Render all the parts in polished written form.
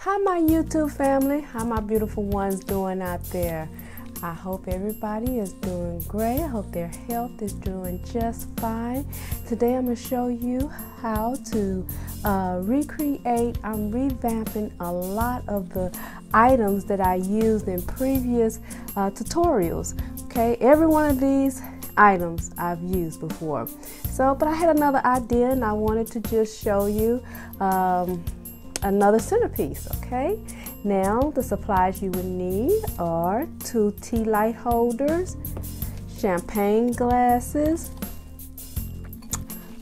Hi my YouTube family, how my beautiful ones doing out there? I hope everybody is doing great. I hope their health is doing just fine. Today I'm going to show you how to recreate. I'm revamping a lot of the items that I used in previous tutorials. Okay, every one of these items I've used before. But I had another idea and I wanted to just show you another centerpiece. Okay, now the supplies you would need are 2 tea light holders, champagne glasses,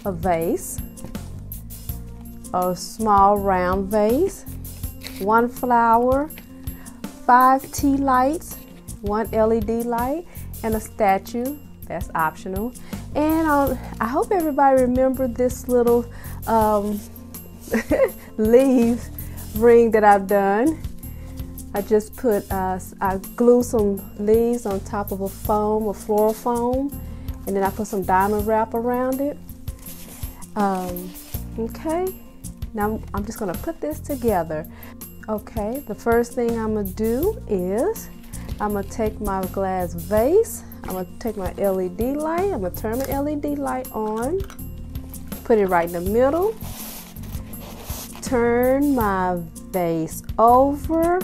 a vase, a small round vase, 1 flower, 5 tea lights, 1 LED light, and a statue. That's optional. And I hope everybody remembered this little leaf ring that I've done. I just put, I glued some leaves on top of a floral foam, and then I put some diamond wrap around it. Okay, now I'm just gonna put this together. Okay, the first thing I'm gonna do is I'm gonna take my glass vase, I'm gonna take my LED light, I'm gonna turn my LED light on, put it right in the middle, turn my vase over,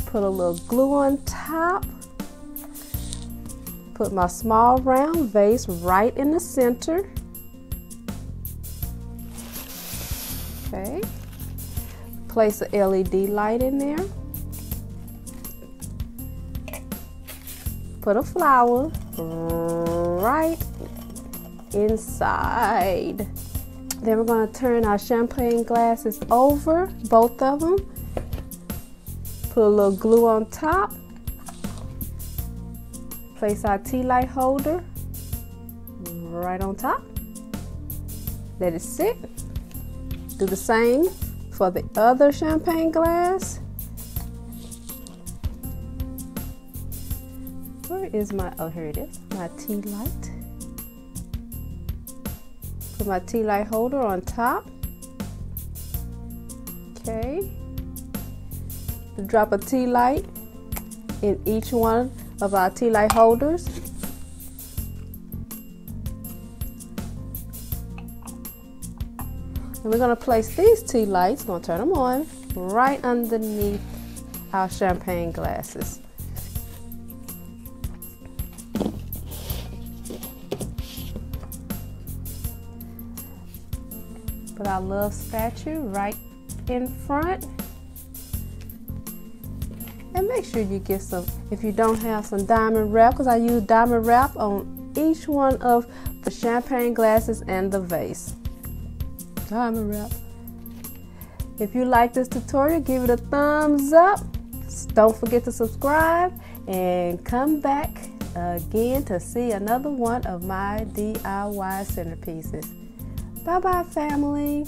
put a little glue on top, put my small round vase right in the center. Okay, place a LED light in there, put a flower right inside. Then we're going to turn our champagne glasses over, both of them. Put a little glue on top. Place our tea light holder right on top. Let it sit. Do the same for the other champagne glass. Where is my, oh here it is, my tea light. Put my tea light holder on top. Okay. Drop a tea light in each one of our tea light holders. And we're going to place these tea lights, going to turn them on, right underneath our champagne glasses. Put our love statue right in front. And make sure you get some, if you don't have some diamond wrap, because I use diamond wrap on each one of the champagne glasses and the vase. Diamond wrap. If you like this tutorial, give it a thumbs up. Don't forget to subscribe and come back again to see another one of my DIY centerpieces. Bye bye family.